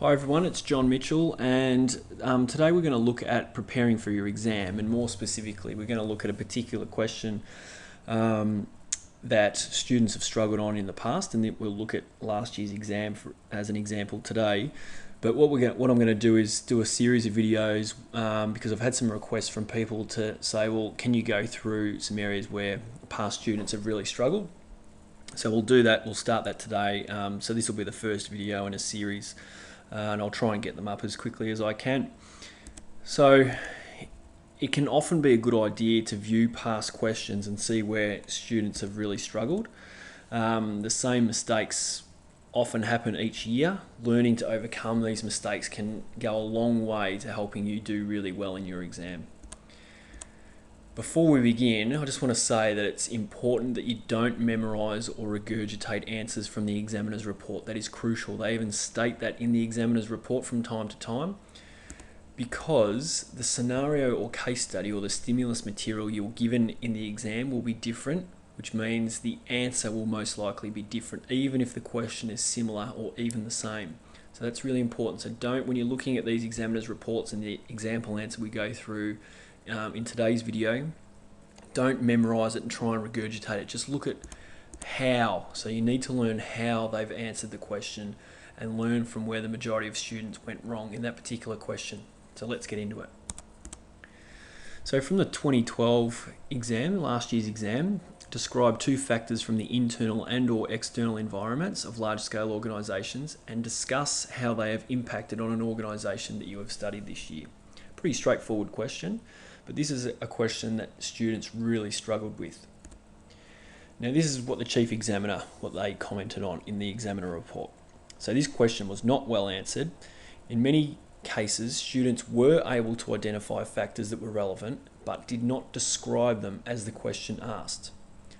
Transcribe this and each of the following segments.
Hi everyone, it's John Mitchell, and today we're going to look at preparing for your exam, and more specifically we're going to look at a particular question that students have struggled on in the past, and we'll look at last year's exam as an example today. But what I'm going to do is do a series of videos because I've had some requests from people to say, well, can you go through some areas where past students have really struggled? So we'll do that, we'll start that today. So this will be the first video in a series. And I'll try and get them up as quickly as I can. So it can often be a good idea to view past questions and see where students have really struggled. The same mistakes often happen each year. Learning to overcome these mistakes can go a long way to helping you do really well in your exam. Before we begin, I just want to say that it's important that you don't memorise or regurgitate answers from the examiner's report. That is crucial. They even state that in the examiner's report from time to time, because the scenario or case study or the stimulus material you're given in the exam will be different, which means the answer will most likely be different, even if the question is similar or even the same. So that's really important. So when you're looking at these examiner's reports and the example answer we go through in today's video, don't memorize it and try and regurgitate it. Just look at how. So you need to learn how they've answered the question and learn from where the majority of students went wrong in that particular question. So let's get into it. So from the 2012 exam, last year's exam, describe two factors from the internal and or external environments of large-scale organisations and discuss how they have impacted on an organisation that you have studied this year. Pretty straightforward question. But this is a question that students really struggled with. Now this is what the chief examiner, what they commented on in the examiner report. So this question was not well answered. In many cases, students were able to identify factors that were relevant, but did not describe them as the question asked.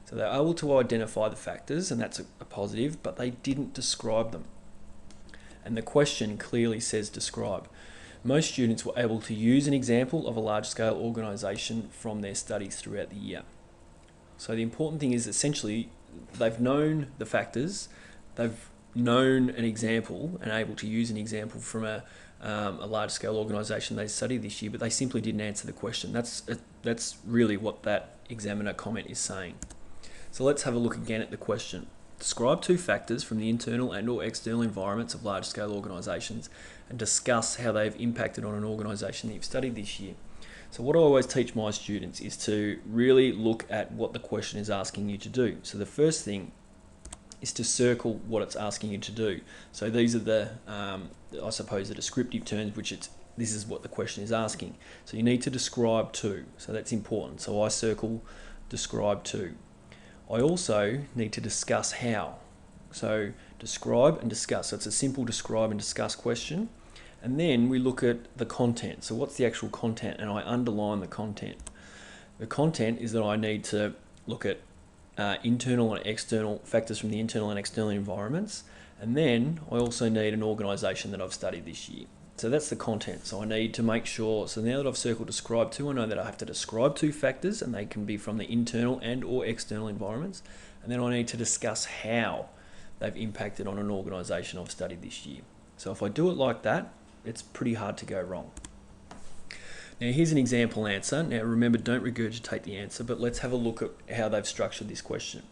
So they're able to identify the factors, and that's a positive, but they didn't describe them. And the question clearly says describe. Most students were able to use an example of a large-scale organisation from their studies throughout the year. So the important thing is essentially they've known the factors, they've known an example and able to use an example from a large-scale organisation they studied this year, but they simply didn't answer the question. That's really what that examiner comment is saying. So let's have a look again at the question. Describe two factors from the internal and or external environments of large-scale organisations and discuss how they've impacted on an organisation that you've studied this year. So what I always teach my students is to really look at what the question is asking you to do. So the first thing is to circle what it's asking you to do. So these are the, I suppose, the descriptive terms, this is what the question is asking. So you need to describe to, so that's important. So I circle describe to. I also need to discuss how. So describe and discuss. So it's a simple describe and discuss question. And then we look at the content. So what's the actual content? And I underline the content. The content is that I need to look at internal and external factors from the internal and external environments. And then I also need an organisation that I've studied this year. So that's the content. So I need to make sure, so now that I've circled describe to, I know that I have to describe two factors, and they can be from the internal and or external environments. And then I need to discuss how they've impacted on an organisation I've studied this year. So if I do it like that, it's pretty hard to go wrong. Now here's an example answer. Now remember, don't regurgitate the answer, but let's have a look at how they've structured this question.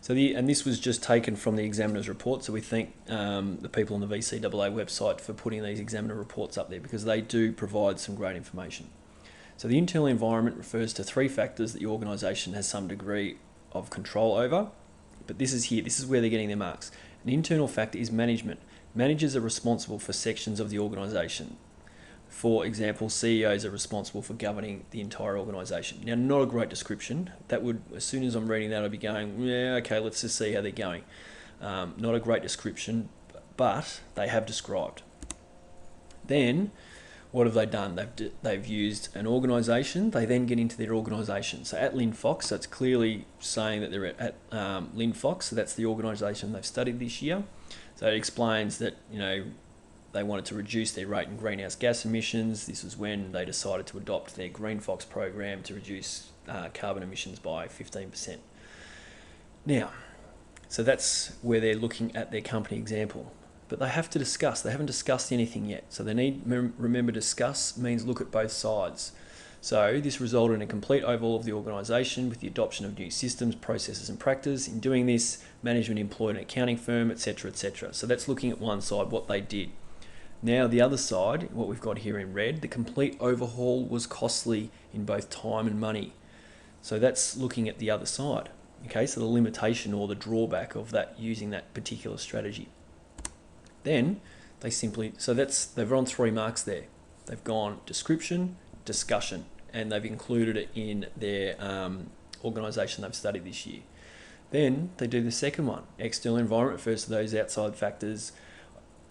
So and this was just taken from the examiner's report, so we thank the people on the VCEE website for putting these examiner reports up there, because they do provide some great information. So the internal environment refers to three factors that the organisation has some degree of control over, but this is where they're getting their marks. An internal factor is management. Managers are responsible for sections of the organisation. For example, CEOs are responsible for governing the entire organisation. Now, not a great description. That would, as soon as I'm reading that, I'd be going, yeah, okay, let's just see how they're going. Not a great description, but they have described. Then, what have they done? They've used an organisation. They then get into their organisation. So at Linfox, so it's clearly saying that they're at Linfox. So that's the organisation they've studied this year. So it explains that, they wanted to reduce their rate in greenhouse gas emissions. This was when they decided to adopt their Green Fox program to reduce carbon emissions by 15%. Now, so that's where they're looking at their company example. but they have to discuss. They haven't discussed anything yet. So they need, remember, discuss means look at both sides. So this resulted in a complete overhaul of the organisation with the adoption of new systems, processes and practice. In doing this, management employed an accounting firm, etc., etc. So that's looking at one side, what they did. Now the other side, what we've got here in red, the complete overhaul was costly in both time and money. So that's looking at the other side. Okay, so the limitation or the drawback of that, using that particular strategy. Then they simply, so they've run 3 marks there. They've gone description, discussion, and they've included it in their organisation they've studied this year. Then they do the second one. External environment refers to those outside factors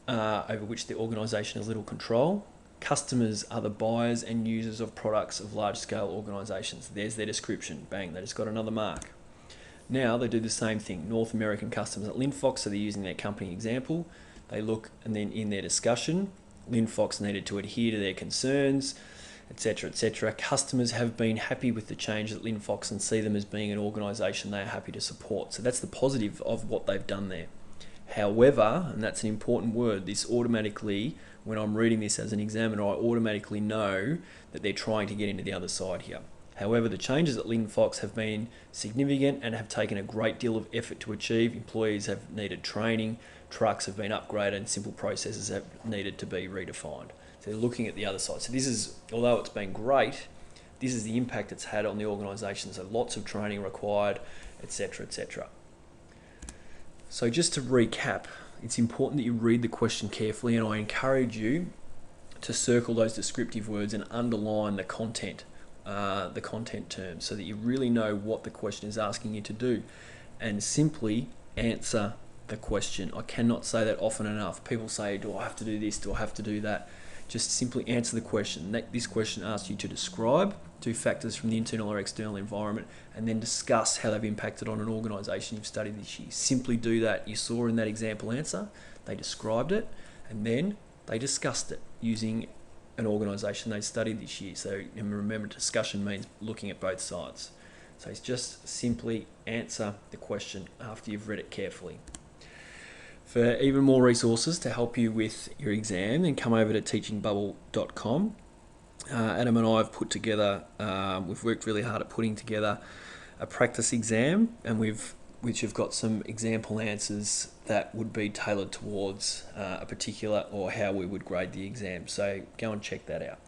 over which the organisation has little control. Customers are the buyers and users of products of large-scale organisations. There's their description. Bang, they just got another mark. Now they do the same thing. North American customers at Linfox, so they're using their company example. They look, and then in their discussion, Linfox needed to adhere to their concerns, etc., etc. Customers have been happy with the changes at Linfox and see them as being an organisation they are happy to support. So that's the positive of what they've done there. However, and that's an important word, this automatically, when I'm reading this as an examiner, I automatically know that they're trying to get into the other side here. However, the changes at Linfox have been significant and have taken a great deal of effort to achieve. Employees have needed training, trucks have been upgraded, and simple processes have needed to be redefined. So they're looking at the other side. So this is, although it's been great, this is the impact it's had on the organisation. So lots of training required, etc., etc. So just to recap, it's important that you read the question carefully, and I encourage you to circle those descriptive words and underline the content terms, so that you really know what the question is asking you to do, and simply answer the question. I cannot say that often enough. People say, do I have to do this? Do I have to do that? Just simply answer the question. This question asks you to describe 2 factors from the internal or external environment, and then discuss how they've impacted on an organisation you've studied this year. Simply do that. You saw in that example answer, they described it, and then they discussed it using an organisation they studied this year. So remember, discussion means looking at both sides. So it's just simply answer the question after you've read it carefully. For even more resources to help you with your exam, then come over to teachingbubble.com. Adam and I have put together, we've worked really hard at putting together a practice exam, and which have got some example answers that would be tailored towards a particular, or how we would grade the exam. So go and check that out.